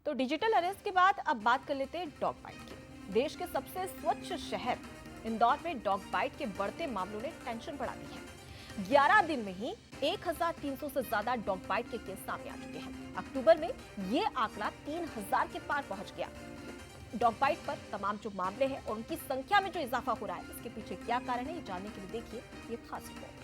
तो digital arrest के बाद अब बात कर लेते हैं डॉग बाइट की। देश के सबसे स्वच्छ शहर इंदौर में डॉग बाइट के बढ़ते मामलों ने टेंशन बढ़ा दी है। 11 दिन में ही 1300 से ज्यादा डॉग बाइट के केस सामने आ चुके हैं। अक्टूबर में ये आंकड़ा 3000 के पार पहुंच गया। डॉग बाइट पर तमाम जो मामले हैं और उनकी संख्या में जो इजाफा हो रहा है, इसके पीछे क्या कारण है, ये जानने के लिए देखिए ये खास रिपोर्ट।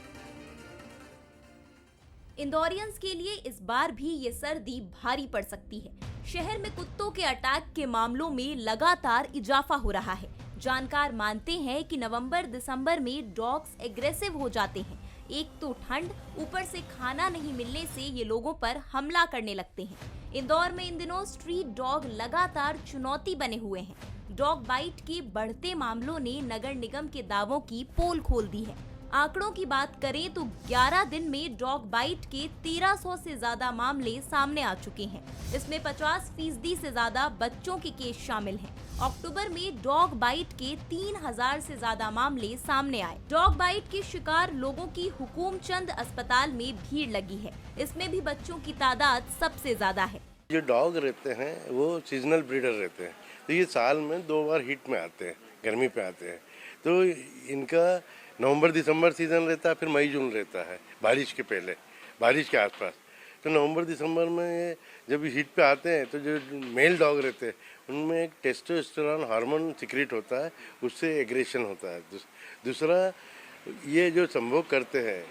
इंदौरियंस के लिए इस बार भी ये सर्दी भारी पड़ सकती है। शहर में कुत्तों के अटैक के मामलों में लगातार इजाफा हो रहा है। जानकार मानते हैं कि नवंबर-दिसंबर में डॉग्स एग्रेसिव हो जाते हैं। एक तो ठंड, ऊपर से खाना नहीं मिलने से ये लोगों पर हमला करने लगते हैं। इंदौर में इन दिनों स्ट्रीट डॉग लगातार चुनौती बने हुए हैं। डॉग बाइट के बढ़ते मामलों ने नगर निगम के दावों की पोल खोल दी है। आंकड़ों की बात करें तो 11 दिन में डॉग बाइट के 1300 से ज्यादा मामले सामने आ चुके हैं। इसमें 50% से ज्यादा बच्चों के केस शामिल हैं। अक्टूबर में डॉग बाइट के 3000 से ज्यादा मामले सामने आए। डॉग बाइट के शिकार लोगों की हुकूमचंद अस्पताल में भीड़ लगी है। इसमें भी बच्चों की तादाद सबसे ज्यादा है। जो डॉग रहते हैं वो सीजनल ब्रीडर रहते हैं, तो ये साल में 2 बार हीट में आते हैं, गर्मी पे आते हैं। तो इनका नवंबर-दिसंबर सीजन रहता है, फिर मई-जून रहता है, बारिश के पहले, बारिश के आसपास। तो नवंबर-दिसंबर में जब हीट पे आते हैं तो जो मेल डॉग रहते हैं उनमें एक टेस्टोस्टेरोन हार्मोन सिक्रेट होता है, उससे एग्रेशन होता है। दूसरा ये जो संभोग करते हैं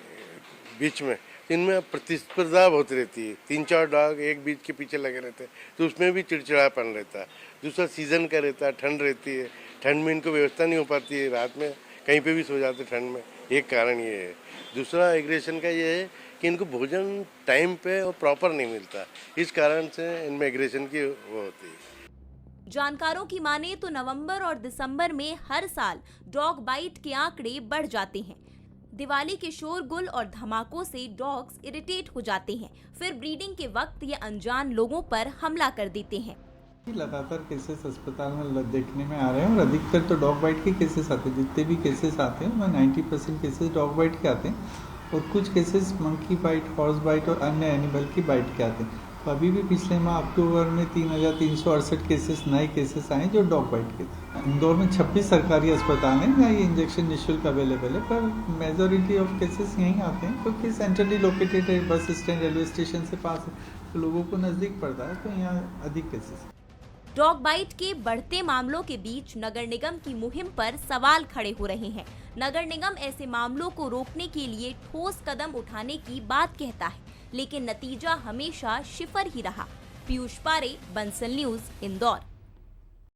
बीच में, इनमें प्रतिस्पर्धा बहुत रहती है। 3-4 डॉग एक बीच के पीछे लगे रहते हैं, तो उसमें भी चिड़चिड़ापन रहता है। दूसरा सीजन का रहता है, ठंड रहती है, ठंड में इनको व्यवस्था नहीं हो पाती है, रात में कहीं पे भी सो जाते ठंड में, एक कारण ये है। दूसरा एग्रेशन का ये है कि इनको भोजन टाइम पे और प्रॉपर नहीं मिलता, इस कारण से इनमें एग्रेशन की वो होती है। जानकारों की माने तो नवंबर और दिसंबर में हर साल डॉग बाइट के आंकड़े बढ़ जाते हैं। दिवाली के शोरगुल और धमाकों से डॉग्स इरिटेट हो जाते हैं, फिर ब्रीडिंग के वक्त ये अनजान लोगों पर हमला कर देते हैं। लगातार केसेस अस्पताल में देखने में आ रहे हैं और अधिकतर तो डॉग बाइट के केसेस आते हैं। जितने भी केसेस आते हैं उसमें 90% केसेस डॉग बाइट के आते हैं और कुछ cases monkey bite, horse bite और अन्य एनिमल की बाइट के आते हैं। तो अभी भी पिछले माह अक्टूबर में 3368 केसेस नए केसेस आए जो डॉग बाइट के थे। इंदौर में 26 सरकारी अस्पताल हैं जहाँ ये इंजेक्शन निःशुल्क अवेलेबल है, पर मेजोरिटी ऑफ केसेस यहीं आते हैं क्योंकि सेंट्रली लोकेटेड है, बस स्टैंड रेलवे स्टेशन से पास है, तो लोगों को नज़दीक पड़ता है, तो यहाँ अधिक केसेस। डॉग बाइट के बढ़ते मामलों के बीच नगर निगम की मुहिम पर सवाल खड़े हो रहे हैं। नगर निगम ऐसे मामलों को रोकने के लिए ठोस कदम उठाने की बात कहता है, लेकिन नतीजा हमेशा शिफर ही रहा। पीयूष पारे, बंसल न्यूज, इंदौर।